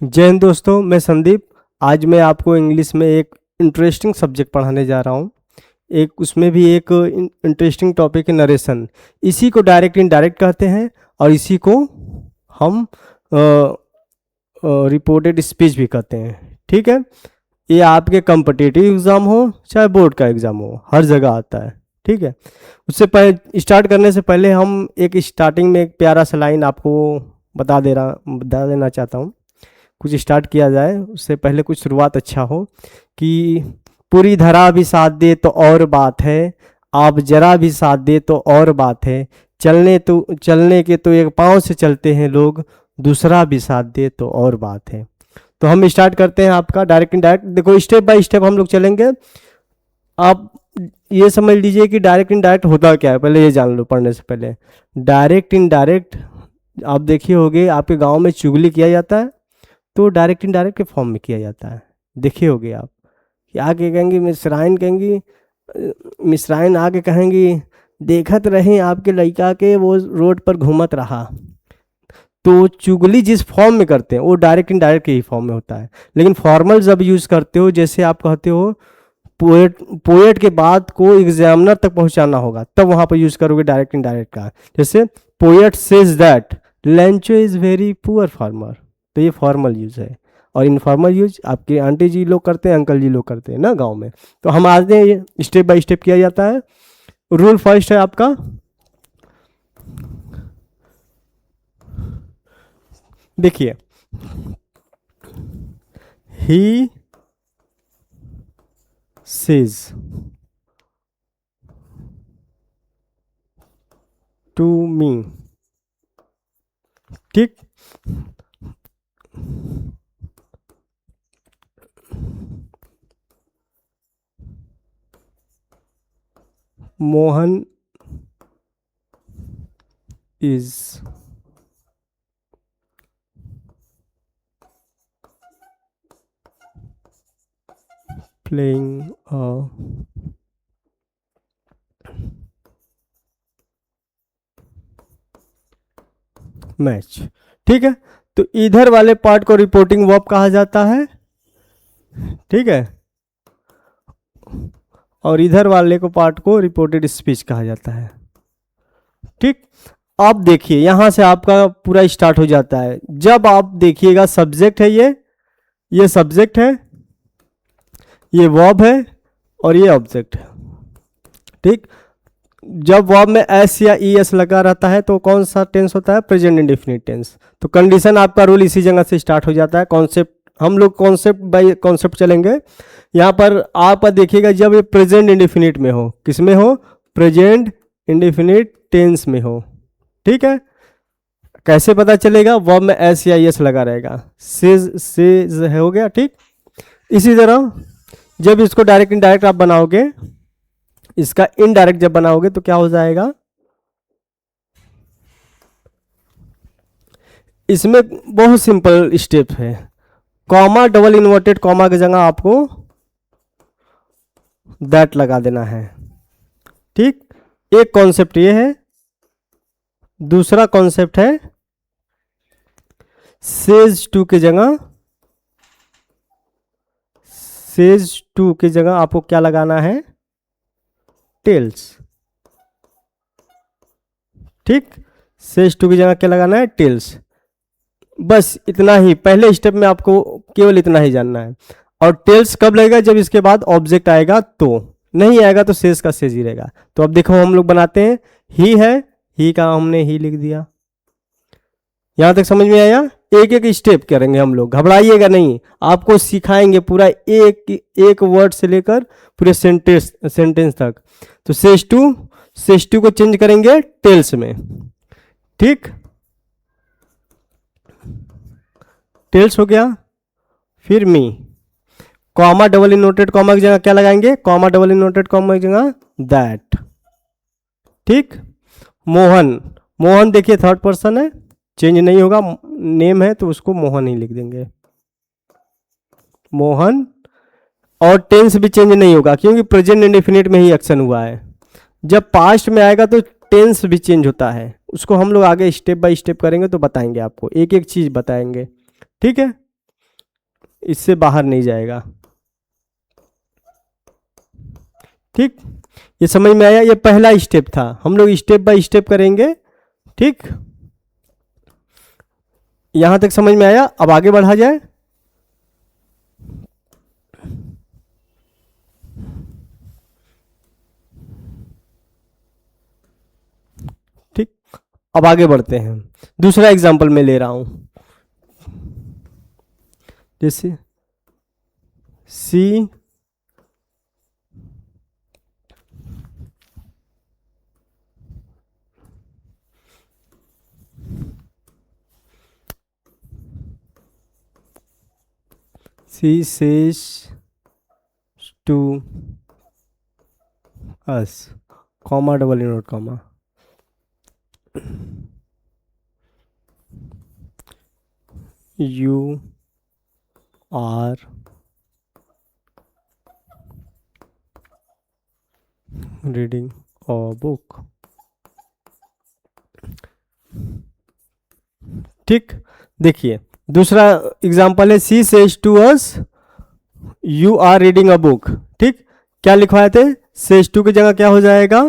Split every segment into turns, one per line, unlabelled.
जय हिंद दोस्तों, मैं संदीप। आज मैं आपको इंग्लिश में एक इंटरेस्टिंग सब्जेक्ट पढ़ाने जा रहा हूँ। एक उसमें भी एक इंटरेस्टिंग टॉपिक है नरेशन। इसी को डायरेक्ट इनडायरेक्ट कहते हैं और इसी को हम रिपोर्टेड स्पीच भी कहते हैं। ठीक है, ये आपके कॉम्पिटिटिव एग्ज़ाम हो चाहे बोर्ड का एग्ज़ाम हो, हर जगह आता है। ठीक है, उससे पहले स्टार्ट करने से पहले हम एक स्टार्टिंग में एक प्यारा सा लाइन आपको बता देना चाहता हूँ। कुछ स्टार्ट किया जाए उससे पहले कुछ शुरुआत अच्छा हो कि पूरी धरा भी साथ दे तो और बात है, आप जरा भी साथ दे तो और बात है, चलने के तो एक पाँव से चलते हैं लोग, दूसरा भी साथ दे तो और बात है। तो हम स्टार्ट करते हैं आपका डायरेक्ट इनडायरेक्ट। देखो, स्टेप बाय स्टेप हम लोग चलेंगे। आप ये समझ लीजिए कि डायरेक्ट इनडायरेक्ट होता क्या है, पहले ये जान लो पढ़ने से पहले। डायरेक्ट इनडायरेक्ट आप देखिए होगे, आपके गांव में चुगली किया जाता है तो डायरेक्ट इनडायरेक्ट के फॉर्म में किया जाता है। देखे होगे आप कि आगे कहेंगी मिसराइन आगे कहेंगी, देखत रहे आपके लड़का के वो रोड पर घूमत रहा। तो चुगली जिस फॉर्म में करते हैं वो डायरेक्ट इनडायरेक्ट के ही फॉर्म में होता है। लेकिन फॉर्मल जब यूज़ करते हो, जैसे आप कहते हो पोएट के बात को एग्जामिनर तक पहुंचाना होगा, तब वहां पर यूज़ करोगे डायरेक्ट इनडायरेक्ट का। जैसे poet says that Lencho is very poor farmer, तो ये फॉर्मल यूज़ है। और इनफॉर्मल यूज आपके आंटी जी लोग करते हैं, अंकल जी लोग करते हैं ना गांव में। तो हम आज ये स्टेप बाय स्टेप किया जाता है। रूल फर्स्ट है आपका, देखिए, ही सेज टू मी। ठीक, Mohan is playing a match. ठीक है, तो इधर वाले पार्ट को रिपोर्टिंग वर्ब कहा जाता है। ठीक है, और इधर वाले को पार्ट को रिपोर्टेड स्पीच कहा जाता है। ठीक, अब देखिए यहां से आपका पूरा स्टार्ट हो जाता है। जब आप देखिएगा सब्जेक्ट है, ये सब्जेक्ट है, ये वर्ब है और ये ऑब्जेक्ट है। ठीक, जब वर्ब में एस या ई एस लगा रहता है तो कौन सा टेंस होता है? Present indefinite tense. तो कंडीशन आपका रूल इसी जगह से स्टार्ट हो जाता है। कॉन्सेप्ट हम लोग कॉन्सेप्ट बाय कॉन्सेप्ट चलेंगे। यहाँ पर आप देखिएगा जब ये प्रेजेंट इंडेफिनिट में हो, किस में हो? प्रेजेंट इंडेफिनिट टेंस में हो। ठीक है, कैसे पता चलेगा? वर्ब में एस या एस लगा रहेगा, सेज हो गया। ठीक, इसी तरह जब इसको डायरेक्ट इनडायरेक्ट आप बनाओगे, इसका इनडायरेक्ट जब बनाओगे तो क्या हो जाएगा? इसमें बहुत सिंपल स्टेप है। कॉमा डबल इन्वर्टेड कॉमा की जगह आपको दैट लगा देना है। ठीक, एक कॉन्सेप्ट ये है। दूसरा कॉन्सेप्ट है सेज टू की जगह आपको क्या लगाना है? टेल्स। ठीक, सेज टू की जगह क्या लगाना है? टेल्स। बस इतना ही, पहले स्टेप में आपको केवल इतना ही जानना है। और टेल्स कब लगेगा? जब इसके बाद ऑब्जेक्ट आएगा, तो नहीं आएगा तो सेज का सेज ही रहेगा। तो अब देखो हम लोग बनाते हैं, ही है, ही का हमने ही लिख दिया। यहां तक समझ में आया? एक एक स्टेप करेंगे हम लोग, घबराइएगा नहीं, आपको सिखाएंगे पूरा एक एक वर्ड से लेकर पूरे सेंटेंस तक। तो सेज टू को चेंज करेंगे टेल्स में। ठीक, टेल्स हो गया। फिर मी, कॉमा डबल इनवर्टेड कॉमा की जगह क्या लगाएंगे? कॉमा डबल इनवर्टेड कॉमा की जगह दैट। ठीक, मोहन देखिए थर्ड पर्सन है, चेंज नहीं होगा, नेम है तो उसको मोहन ही लिख देंगे, मोहन। और टेंस भी चेंज नहीं होगा क्योंकि प्रेजेंट इंडेफिनिट में ही एक्शन हुआ है। जब पास्ट में आएगा तो टेंस भी चेंज होता है, उसको हम लोग आगे स्टेप बाय स्टेप करेंगे तो बताएंगे, आपको एक एक चीज बताएंगे। ठीक है, इससे बाहर नहीं जाएगा। ठीक, ये समझ में आया? ये पहला स्टेप था, हम लोग स्टेप बाय स्टेप करेंगे। ठीक, यहां तक समझ में आया? अब आगे बढ़ा जाए। ठीक, अब आगे बढ़ते हैं। दूसरा एग्जांपल मैं ले रहा हूं, जैसे सी says to us, comma double inverted comma, you are reading a book। ठीक, देखिए दूसरा एग्जांपल है she says to us you are reading a book. ठीक, क्या लिखवाए थे? सेज टू की जगह क्या हो जाएगा?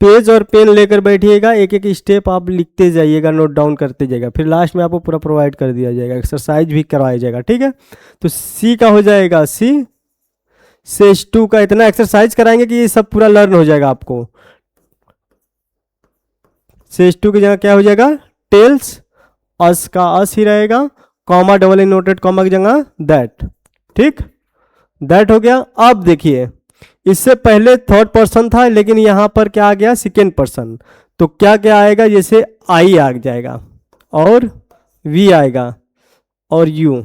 पेज और पेन लेकर बैठिएगा, एक एक स्टेप आप लिखते जाइएगा, नोट डाउन करते जाइएगा, फिर लास्ट में आपको पूरा प्रोवाइड कर दिया जाएगा, एक्सरसाइज भी करवाया जाएगा। ठीक है, तो सी का हो जाएगा सी सेज टू का इतना एक्सरसाइज कराएंगे कि ये सब पूरा लर्न हो जाएगा आपको। सेज टू की जगह क्या हो जाएगा? टेल्स, अस का अस ही रहेगा, कॉमा डबल इनवर्टेड कॉमा की जगह दैट। ठीक, दैट हो गया। अब देखिए इससे पहले थर्ड पर्सन था, लेकिन यहां पर क्या आ गया? Second person. तो क्या क्या आएगा? जैसे आई आ जाएगा और वी आएगा और यू।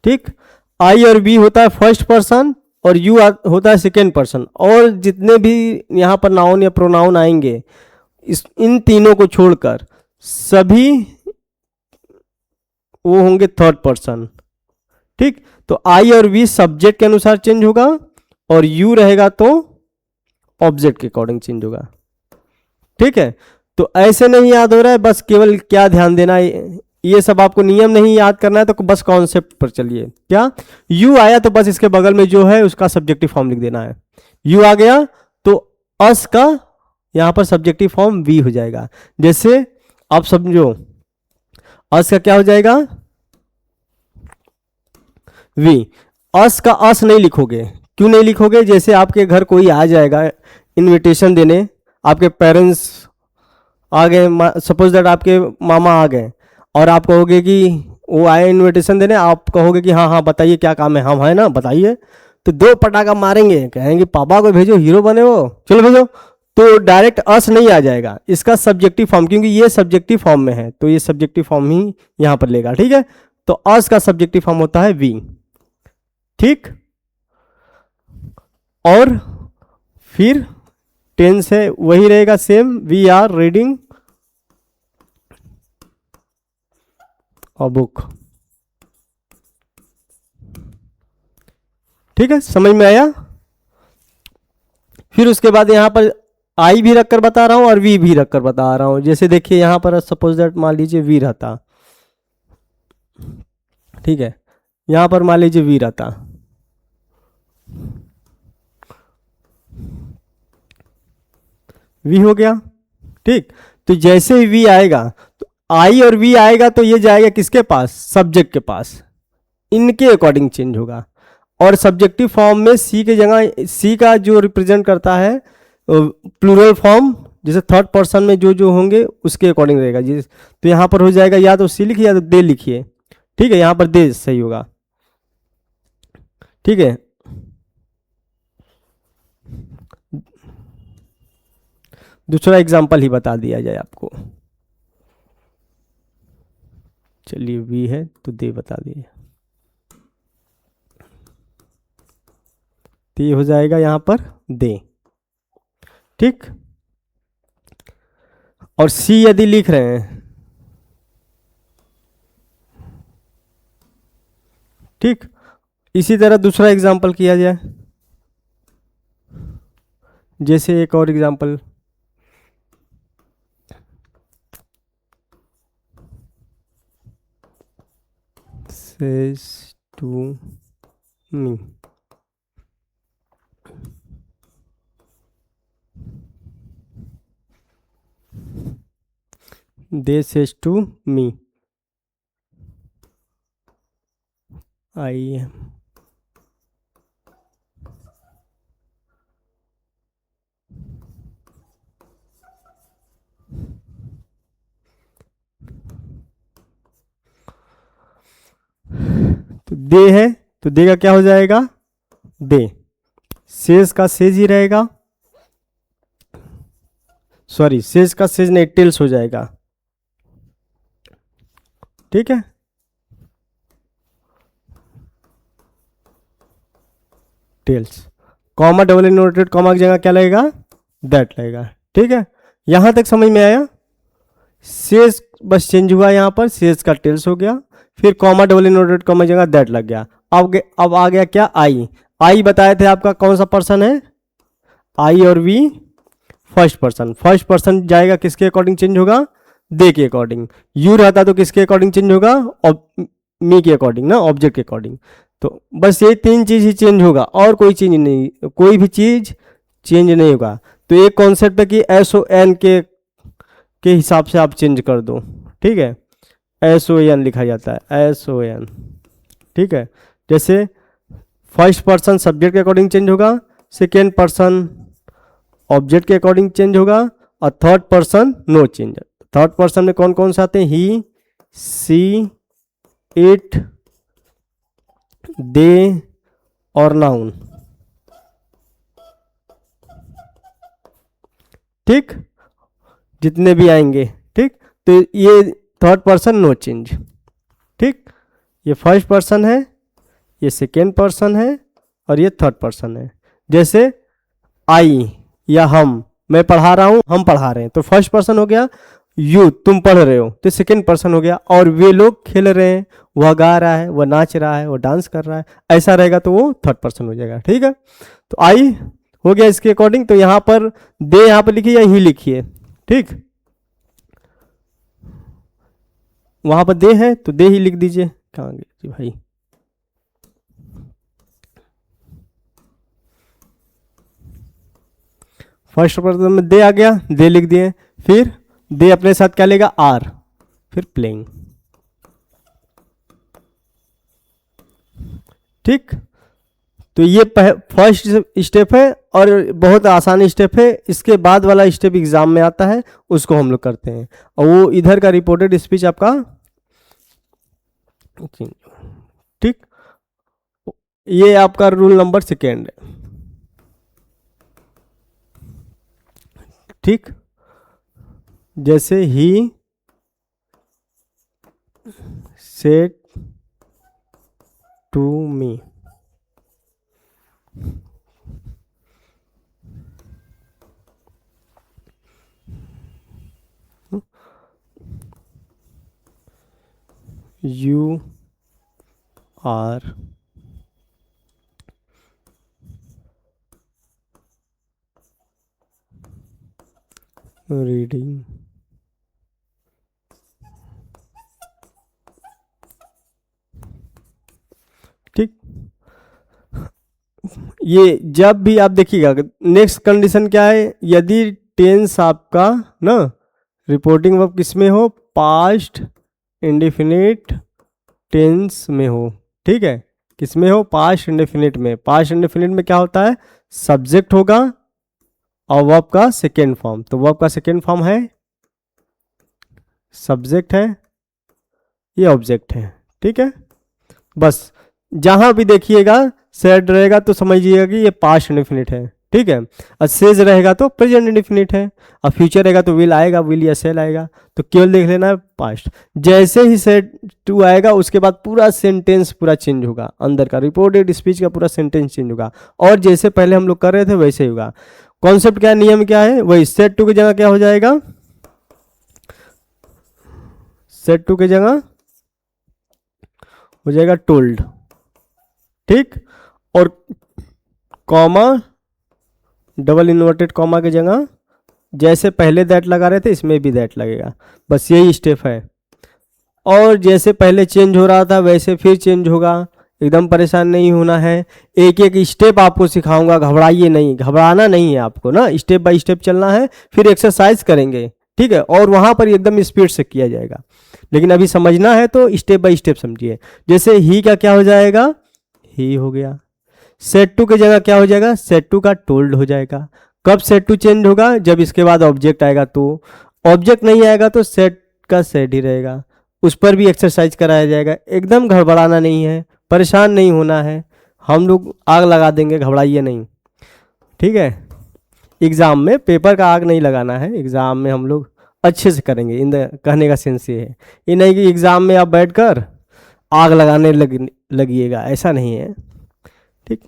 ठीक, आई और वी होता है फर्स्ट पर्सन और यू होता है सेकेंड पर्सन, और जितने भी यहां पर नाउन या प्रोनाउन आएंगे इन तीनों को छोड़कर सभी वो होंगे थर्ड पर्सन। ठीक, तो आई और वी सब्जेक्ट के अनुसार चेंज होगा और यू रहेगा तो ऑब्जेक्ट के अकॉर्डिंग चेंज होगा। ठीक है, तो ऐसे नहीं याद हो रहा है, बस केवल क्या ध्यान देना है, ये सब आपको नियम नहीं याद करना है, तो बस कॉन्सेप्ट पर चलिए। क्या यू आया तो बस इसके बगल में जो है उसका सब्जेक्टिव फॉर्म लिख देना है। यू आ गया तो अस का यहां पर सब्जेक्टिव फॉर्म वी हो जाएगा। जैसे आप समझो अस का क्या हो जाएगा? वी। अस का अस नहीं लिखोगे। क्यों नहीं लिखोगे? जैसे आपके घर कोई आ जाएगा इनविटेशन देने, आपके पेरेंट्स आ गए, सपोज दैट आपके मामा आ गए और आप कहोगे कि वो आए इनविटेशन देने, आप कहोगे कि हाँ हाँ बताइए क्या काम है, हम है ना बताइए, तो दो पटाखा मारेंगे, कहेंगे पापा को भेजो हीरो बने वो, चलो भेजो, तो डायरेक्ट अस नहीं आ जाएगा, इसका सब्जेक्टिव फॉर्म, क्योंकि ये सब्जेक्टिव फॉर्म में है तो ये सब्जेक्टिव फॉर्म ही यहां पर लेगा। ठीक है, तो अस का सब्जेक्टिव फॉर्म होता है वी। ठीक, और फिर टेंस है वही रहेगा same, we are reading a book. ठीक है, समझ में आया? फिर उसके बाद यहां पर आई भी रखकर बता रहा हूं और वी भी रखकर बता रहा हूं। जैसे देखिए यहां पर सपोज दैट मान लीजिए वी रहता, ठीक है, यहां पर मान लीजिए वी रहता, वी हो गया। ठीक, तो जैसे ही वी आएगा तो आई और वी आएगा तो ये जाएगा किसके पास? सब्जेक्ट के पास, इनके अकॉर्डिंग चेंज होगा। और सब्जेक्टिव फॉर्म में सी के जगह सी का जो रिप्रेजेंट करता है प्लूरल फॉर्म, जैसे थर्ड पर्सन में जो जो होंगे उसके अकॉर्डिंग रहेगा। जिस तो यहां पर हो जाएगा या तो सी लिखिए या तो दे लिखिए। ठीक है, यहां पर दे सही होगा। ठीक है, दूसरा एग्जांपल ही बता दिया जाए आपको। चलिए वी है तो दे बता दिए, तो ये हो जाएगा यहां पर दे। ठीक, और सी यदि लिख रहे हैं, ठीक, इसी तरह दूसरा एग्जांपल किया जाए। जैसे एक और example, says to me. They says to me. I am. तो दे है तो दे का क्या हो जाएगा, दे। सेज का सेज ही रहेगा, सॉरी सेज का सेज नहीं, टेल्स हो जाएगा। ठीक है, tells. Comma double inverted comma की जगह क्या लगेगा, दैट लगेगा। ठीक है, यहां तक समझ में आया। सेज बस चेंज हुआ, यहाँ पर सेज का टेल्स हो गया, फिर कॉमा डबल इनवर्टेड कॉमा की जगह दैट लग गया। अब आ गया क्या, आई। आई बताए थे आपका कौन सा पर्सन है, आई और we first person. First person जाएगा किसके अकॉर्डिंग चेंज होगा, दे के अकॉर्डिंग। यू रहता तो किसके अकॉर्डिंग चेंज होगा, मी के अकॉर्डिंग ना, ऑब्जेक्ट के अकॉर्डिंग। तो बस ये तीन चीज ही चेंज होगा, और कोई चीज नहीं, कोई भी चीज चेंज नहीं होगा। तो एक कॉन्सेप्ट है कि एस ओ एन के हिसाब से आप चेंज कर दो। ठीक है, एस ओ एन लिखा जाता है, एस ओ एन। ठीक है, जैसे फर्स्ट पर्सन सब्जेक्ट के अकॉर्डिंग चेंज होगा, सेकेंड पर्सन ऑब्जेक्ट के अकॉर्डिंग चेंज होगा, और third person no change. Third person में कौन कौन से आते हैं, ही, सी, इट, दे और नाउन। ठीक, जितने भी आएंगे। ठीक, तो ये थर्ड पर्सन नो चेंज। ठीक, ये फर्स्ट पर्सन है, ये सेकेंड पर्सन है, और ये थर्ड पर्सन है। जैसे आई या हम, मैं पढ़ा रहा हूं, हम पढ़ा रहे हैं, तो फर्स्ट पर्सन हो गया। यू, तुम पढ़ रहे हो, तो सेकेंड पर्सन हो गया। और वे लोग खेल रहे हैं, वह गा रहा है, वह नाच रहा है, वह डांस कर रहा है, ऐसा रहेगा तो वो थर्ड पर्सन हो जाएगा। ठीक है, तो आई हो गया इसके अकॉर्डिंग। तो यहाँ पर दे यहाँ पर लिखिए या ही लिखिए। ठीक, वहां पर दे है तो दे ही लिख दीजिए। कहाँ गए जी भाई, फर्स्ट पर्सन में दे आ गया, दे लिख दिए। फिर दे अपने साथ क्या लेगा, आर, फिर प्लेइंग। ठीक, तो ये फर्स्ट स्टेप है, और बहुत आसान स्टेप है। इसके बाद वाला स्टेप एग्जाम में आता है, उसको हम लोग करते हैं। और वो इधर का रिपोर्टेड स्पीच आपका, ठीक, ये आपका रूल नंबर सेकेंड है। ठीक, जैसे ही said to me, you are reading ठीक। ये जब भी आप देखिएगा, नेक्स्ट कंडीशन क्या है, यदि टेंस आपका ना रिपोर्टिंग वर्ब किस में हो, पास्ट इंडेफिनिट टेंस में हो। ठीक है, किस में हो, पास्ट इंडेफिनिट में। पास्ट इंडेफिनिट में क्या होता है, सब्जेक्ट होगा और वर्ब का सेकेंड फॉर्म। तो वर्ब का सेकेंड फॉर्म है, सब्जेक्ट है, ये ऑब्जेक्ट है। ठीक है, बस जहां भी देखिएगा सेड रहेगा तो समझिएगा कि ये पास्ट इंडेफिनिट है। ठीक है, और सेज रहेगा तो प्रेजेंट इंडेफिनिट है, और फ्यूचर रहेगा तो विल आएगा, विल या सेल आएगा। तो केवल देख लेना है पास्ट। जैसे ही सेड टू आएगा उसके बाद पूरा सेंटेंस पूरा चेंज होगा, अंदर का रिपोर्टेड स्पीच का पूरा सेंटेंस चेंज होगा, और जैसे पहले हम लोग कर रहे थे वैसे ही होगा। कॉन्सेप्ट क्या है, नियम क्या है, वही सेड टू की जगह क्या हो जाएगा, सेड टू की जगह हो जाएगा टोल्ड। ठीक, और कॉमा डबल इन्वर्टेड कॉमा की जगह जैसे पहले दैट लगा रहे थे इसमें भी दैट लगेगा। बस यही स्टेप है। और जैसे पहले चेंज हो रहा था वैसे फिर चेंज होगा, एकदम परेशान नहीं होना है। एक एक स्टेप आपको सिखाऊंगा, घबराइए नहीं, घबराना नहीं है आपको ना, स्टेप बाय स्टेप चलना है, फिर एक्सरसाइज करेंगे, ठीक है, और वहाँ पर एकदम स्पीड से किया जाएगा। लेकिन अभी समझना है तो स्टेप बाय स्टेप समझिए। जैसे ही का क्या हो जाएगा, ही हो गया। सेट टू की जगह क्या हो जाएगा, सेट टू का टोल्ड हो जाएगा। कब सेट टू चेंज होगा, जब इसके बाद ऑब्जेक्ट आएगा तो, ऑब्जेक्ट नहीं आएगा तो सेट का सेट ही रहेगा। उस पर भी एक्सरसाइज कराया जाएगा, एकदम घबराना नहीं है, परेशान नहीं होना है, हम लोग आग लगा देंगे, घबराइए नहीं, ठीक है। एग्ज़ाम में पेपर का आग नहीं लगाना है, एग्ज़ाम में हम लोग अच्छे से करेंगे। इन कहने का सेंस ये है, ये नहीं कि एग्ज़ाम में आप बैठकर आग लगाने लगिएगा, ऐसा नहीं है, ठीक।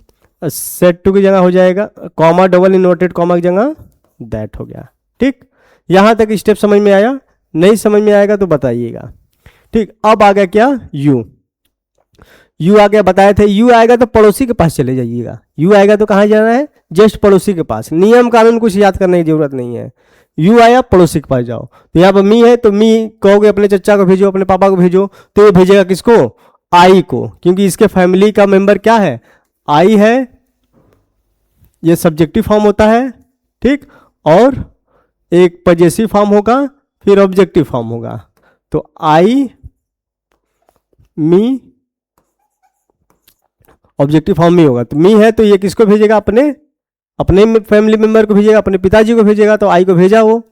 सेट टू की जगह हो जाएगा कॉमा, डबल इन्वर्टेड कॉमा की जगह दैट हो गया, ठीक। यहाँ तक स्टेप समझ में आया, नहीं समझ में आएगा तो बताइएगा, ठीक। अब आ गया क्या, यू। यू आ गया, बताए थे यू आएगा तो पड़ोसी के पास चले जाइएगा। यू आएगा तो कहाँ जाना है, जस्ट पड़ोसी के पास, नियम कानून कुछ याद करने की जरूरत नहीं है। यू आया पड़ोसी के पास जाओ, तो यहाँ पर मी है तो मी कहोगे अपने चचा को भेजो, अपने पापा को भेजो, तो ये भेजेगा किसको, आई को, क्योंकि इसके फैमिली का मेंबर क्या है, आई है। ये सब्जेक्टिव फॉर्म होता है, ठीक, और एक पजेसिव फॉर्म होगा, फिर ऑब्जेक्टिव फॉर्म होगा। तो आई मी ऑब्जेक्टिव फॉर्म में होगा, तो मी है तो ये किसको भेजेगा, अपने अपने फैमिली मेंबर को भेजेगा, अपने पिताजी को भेजेगा, तो आई को भेजा वो,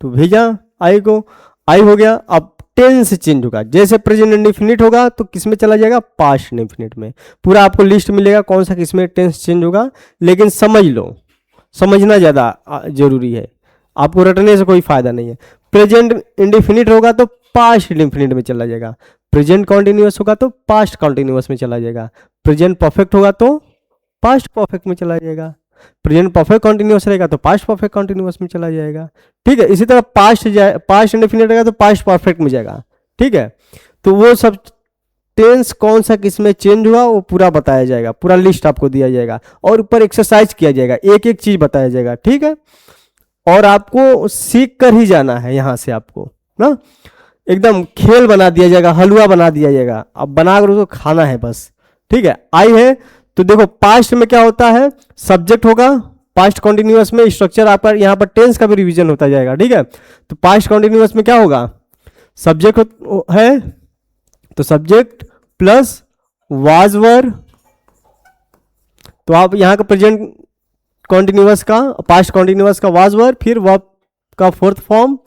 तो भेजा आई को, आई हो गया। अब टेंस चेंज होगा, जैसे प्रेजेंट इंडेफिनिट होगा तो किस में चला जाएगा, पास्ट इंडेफिनिट में। पूरा आपको लिस्ट मिलेगा कौन सा किस में टेंस चेंज होगा, लेकिन समझ लो, समझना ज़्यादा जरूरी है, आपको रटने से कोई फायदा नहीं है। प्रेजेंट इंडेफिनिट होगा तो पास्ट इंडेफिनिट में चला जाएगा, प्रेजेंट कॉन्टिन्यूअस होगा तो पास्ट कॉन्टिन्यूअस में चला जाएगा, प्रेजेंट परफेक्ट होगा तो पास्ट परफेक्ट में चला जाएगा, प्रेजेंट परफेक्ट कॉन्टिन्यूअस रहेगा तो पास्ट परफेक्ट कॉन्टिन्यूअस में चला जाएगा, ठीक है। इसी तरह पास्ट इंडेफिनिट रहेगा तो पास्ट परफेक्ट में जाएगा, ठीक है। तो वो सब टेंस कौन सा किस में चेंज हुआ वो पूरा बताया जाएगा, पूरा लिस्ट आपको दिया जाएगा, और ऊपर एक्सरसाइज किया जाएगा, एक एक चीज बताया जाएगा, ठीक है। और आपको सीख कर ही जाना है यहाँ से, आपको ना एकदम खेल बना दिया जाएगा, हलवा बना दिया जाएगा, अब बनाकर उसको खाना है बस, ठीक है। आई है तो देखो पास्ट में क्या होता है, सब्जेक्ट होगा, पास्ट कॉन्टिन्यूअस में स्ट्रक्चर आपका यहाँ पर टेंस का भी रिवीजन होता जाएगा, ठीक है। तो पास्ट कॉन्टिन्यूअस में क्या होगा, सब्जेक्ट है तो सब्जेक्ट प्लस वाज वर, तो आप यहाँ का प्रेजेंट कॉन्टिन्यूअस का, पास्ट कॉन्टिन्यूअस का वाज वर, फिर वर्ब का फोर्थ फॉर्म,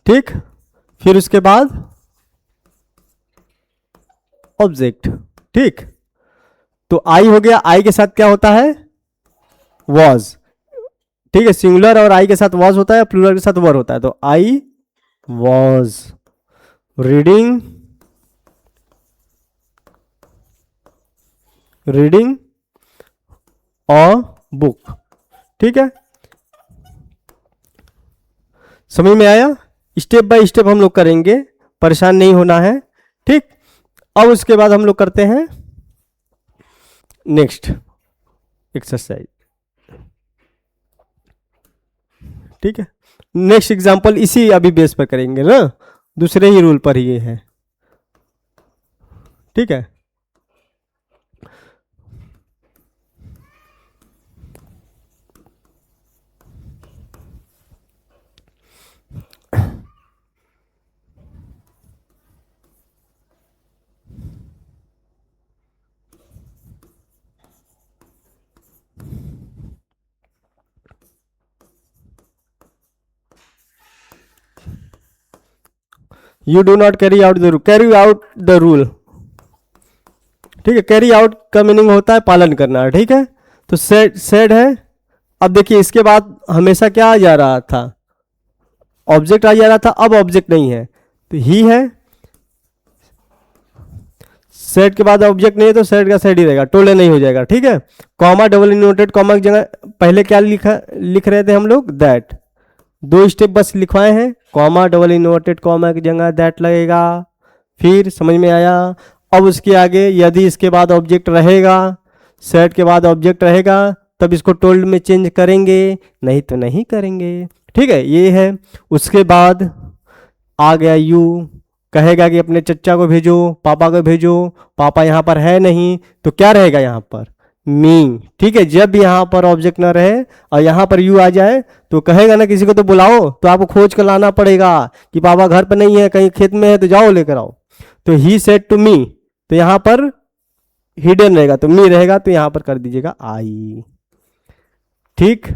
ठीक, फिर उसके बाद ऑब्जेक्ट, ठीक। तो आई हो गया, आई के साथ क्या होता है, वॉज, ठीक है। सिंगुलर और आई के साथ वॉज होता है, प्लूरल के साथ वर होता है, तो I was reading a book, ठीक है। समझ में आया, स्टेप बाय स्टेप हम लोग करेंगे, परेशान नहीं होना है, ठीक। अब उसके बाद हम लोग करते हैं नेक्स्ट एक्सरसाइज, ठीक है। नेक्स्ट एग्जांपल इसी अभी बेस पर करेंगे ना, दूसरे ही रूल पर ही है, ठीक है। You do not carry out the rule, carry out the rule, ठीक है। कैरी आउट का मीनिंग होता है पालन करना, ठीक है। तो सेड है। अब देखिए इसके बाद हमेशा क्या आ जा रहा था, ऑब्जेक्ट आ जा रहा था, अब ऑब्जेक्ट नहीं है तो ही है। सेट के बाद ऑब्जेक्ट नहीं है तो सेट का सेट ही रहेगा, टोले नहीं हो जाएगा, ठीक है। कॉमा, डबल इन्वर्टेड कॉमा की जगह पहले क्या लिख रहे थे हम लोग, दैट, दो स्टेप बस लिखवाए हैं, कॉमा डबल इन्वर्टेड कॉमा की जगह दैट लगेगा, फिर समझ में आया। अब उसके आगे यदि इसके बाद ऑब्जेक्ट रहेगा, सेट के बाद ऑब्जेक्ट रहेगा तब इसको टोल्ड में चेंज करेंगे, नहीं तो नहीं करेंगे, ठीक है। ये है। उसके बाद आ गया यू, कहेगा कि अपने चचा को भेजो, पापा को भेजो, पापा यहाँ पर है नहीं, तो क्या रहेगा यहाँ पर, मी। ठीक है, जब यहाँ पर ऑब्जेक्ट ना रहे और यहाँ पर यू आ जाए तो कहेगा ना किसी को तो बुलाओ, तो आपको खोज कर लाना पड़ेगा कि पापा घर पर नहीं है, कहीं खेत में है, तो जाओ लेकर आओ। तो ही सेड टू मी, तो यहाँ पर हिडन रहेगा, तो मी रहेगा, तो यहाँ पर कर दीजिएगा आई। ठीक,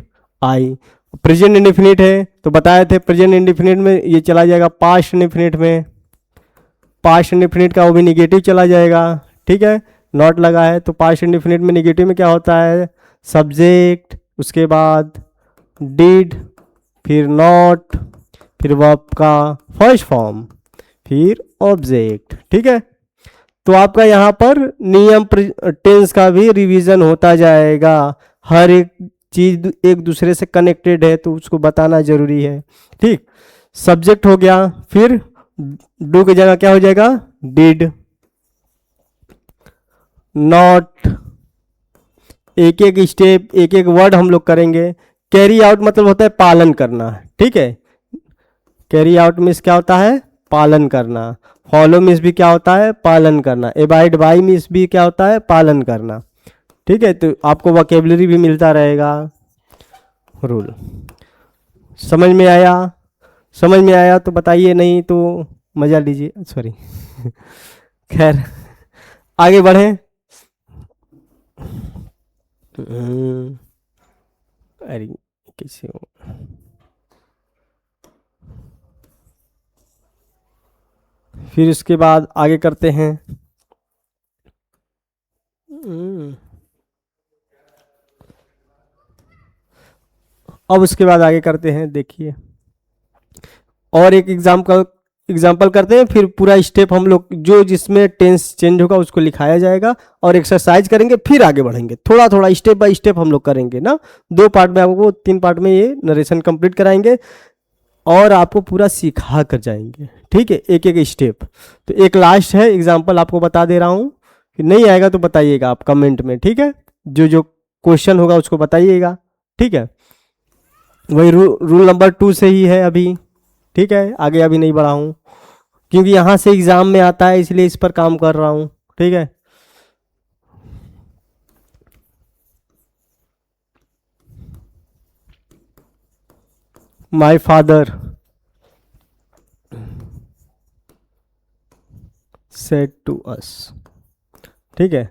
आई। प्रेजेंट इंडेफिनिट है तो बताए थे, प्रेजेंट इंडेफिनिट में ये चला जाएगा पास्ट इंडेफिनिट में, पास्ट इंडेफिनिट का वो भी निगेटिव चला जाएगा। ठीक है, नॉट लगा है तो पास्ट इंडेफिनिट में निगेटिव में क्या होता है, सब्जेक्ट, उसके बाद डिड, फिर नॉट, फिर वर्ब का फर्स्ट फॉर्म, फिर ऑब्जेक्ट। ठीक है, तो आपका यहाँ पर नियम टेंस का भी रिवीजन होता जाएगा, हर एक चीज एक दूसरे से कनेक्टेड है तो उसको बताना जरूरी है। ठीक, सब्जेक्ट हो गया, फिर डू की जगह क्या हो जाएगा, डिड, नॉट, एक एक स्टेप एक एक वर्ड हम लोग करेंगे। कैरी आउट मतलब होता है पालन करना। ठीक है, कैरी आउट मीन्स क्या होता है, पालन करना। फॉलो मीन्स भी क्या होता है, पालन करना। एबाइड बाई मीन्स भी क्या होता है, पालन करना। ठीक है, तो आपको वोकेबलरी भी मिलता रहेगा। रूल समझ में आया, समझ में आया तो बताइए, नहीं तो मजा लीजिए, सॉरी। खैर आगे बढ़े। अरे कैसे हो, फिर उसके बाद आगे करते हैं। अब उसके बाद आगे करते हैं, देखिए और एक एग्जाम्पल करते हैं, फिर पूरा स्टेप हम लोग जो जिसमें टेंस चेंज होगा उसको लिखाया जाएगा और एक्सरसाइज करेंगे, फिर आगे बढ़ेंगे। थोड़ा थोड़ा स्टेप बाय स्टेप हम लोग करेंगे ना, 2 पार्ट में, आपको 3 पार्ट में ये नरेशन कंप्लीट कराएंगे और आपको पूरा सिखा कर जाएंगे। ठीक है, एक एक स्टेप। तो एक लास्ट है एग्जाम्पल, आपको बता दे रहा हूँ, कि नहीं आएगा तो बताइएगा आप कमेंट में। ठीक है, जो जो क्वेश्चन होगा उसको बताइएगा। ठीक है, वही रूल नंबर 2 से ही है अभी। ठीक है, आगे अभी नहीं बढ़ा हूँ क्योंकि यहाँ से एग्जाम में आता है, इसलिए इस पर काम कर रहा हूँ। ठीक है, my father said to us. ठीक है,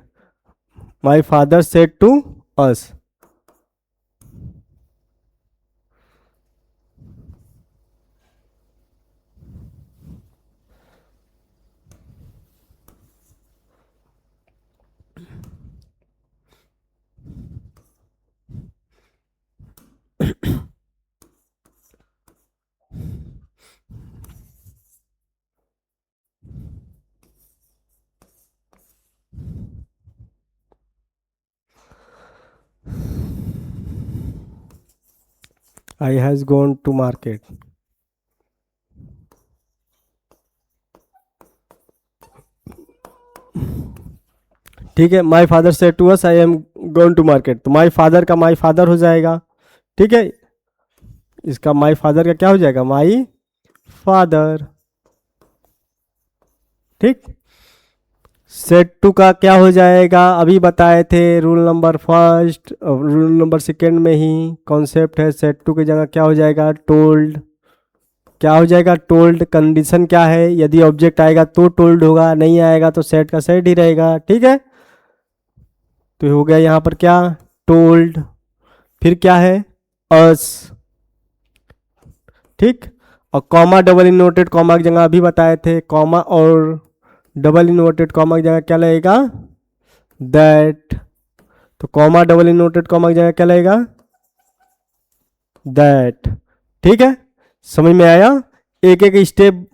my father said to us. I has gone to market. ठीक है, my father said to us I am going to market. तो माई फादर का माई फादर हो जाएगा। ठीक है, इसका माई फादर का क्या हो जाएगा, माई फादर। ठीक, सेट टू का क्या हो जाएगा, अभी बताए थे rule number first, rule number second में ही कॉन्सेप्ट है। सेट टू की जगह क्या हो जाएगा, टोल्ड। क्या हो जाएगा, टोल्ड। कंडीशन क्या है, यदि ऑब्जेक्ट आएगा तो टोल्ड होगा, नहीं आएगा तो सेट का सेट ही रहेगा। ठीक है, तो हो गया यहाँ पर क्या, टोल्ड। फिर क्या है, अस। ठीक, और कॉमा डबल इनवर्टेड कॉमा की जगह अभी बताए थे, कॉमा और डबल इनवर्टेड कॉमा की जगह क्या लगेगा, दैट। तो कॉमा डबल इनवर्टेड कॉमा की जगह क्या लगेगा, दैट। ठीक है, समझ में आया। एक एक स्टेप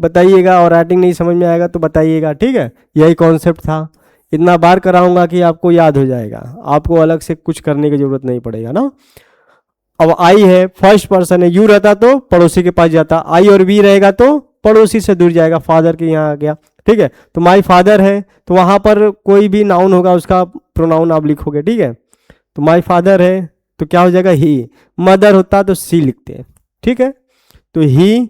बताइएगा और राइटिंग नहीं समझ में आएगा तो बताइएगा। ठीक है, यही कॉन्सेप्ट था। इतना बार कराऊंगा कि आपको याद हो जाएगा, आपको अलग से कुछ करने की जरूरत नहीं पड़ेगा ना। अब आई है, फर्स्ट पर्सन है, यू रहता तो पड़ोसी के पास जाता, आई और वी रहेगा तो पड़ोसी से दूर जाएगा, फादर के यहाँ आ गया। ठीक है, तो माई फादर है तो वहां पर कोई भी नाउन होगा उसका प्रोनाउन आप लिखोगे। ठीक है, तो माई फादर है तो क्या हो जाएगा, ही। मदर होता तो सी लिखते हैं। ठीक है, तो ही,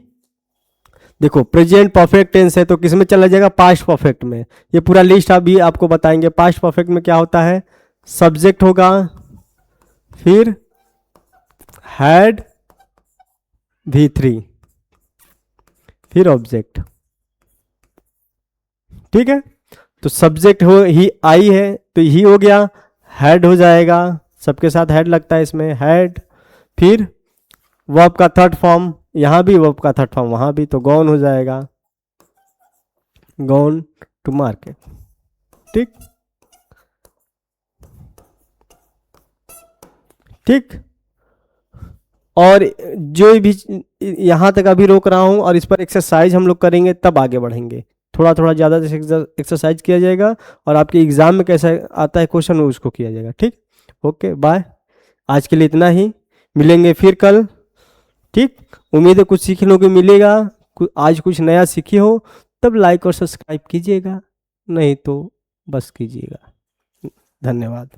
देखो प्रेजेंट परफेक्ट टेंस है तो किस में चला जाएगा, पास्ट परफेक्ट में। ये पूरा लिस्ट अभी आपको बताएंगे। पास्ट परफेक्ट में क्या होता है, सब्जेक्ट होगा, फिर हैड V3, फिर ऑब्जेक्ट। ठीक है, तो सब्जेक्ट हो ही आई है तो ही हो गया, हैड हो जाएगा, सबके साथ हैड लगता है इसमें, हैड। फिर वर्ब का थर्ड फॉर्म, यहाँ भी वर्ब का थर्ड फॉर्म, वहाँ भी, तो गॉन हो जाएगा, गॉन टू मार्केट। ठीक ठीक। और जो भी यहाँ तक अभी रोक रहा हूँ और इस पर एक्सरसाइज हम लोग करेंगे तब आगे बढ़ेंगे। थोड़ा थोड़ा ज़्यादा एक्सरसाइज किया जाएगा और आपके एग्ज़ाम में कैसा आता है क्वेश्चन उसको किया जाएगा। ठीक, ओके बाय। आज के लिए इतना ही, मिलेंगे फिर कल। ठीक, उम्मीद है कुछ सीखने को मिलेगा। आज कुछ नया सीखे हो तब लाइक और सब्सक्राइब कीजिएगा, नहीं तो बस कीजिएगा। धन्यवाद।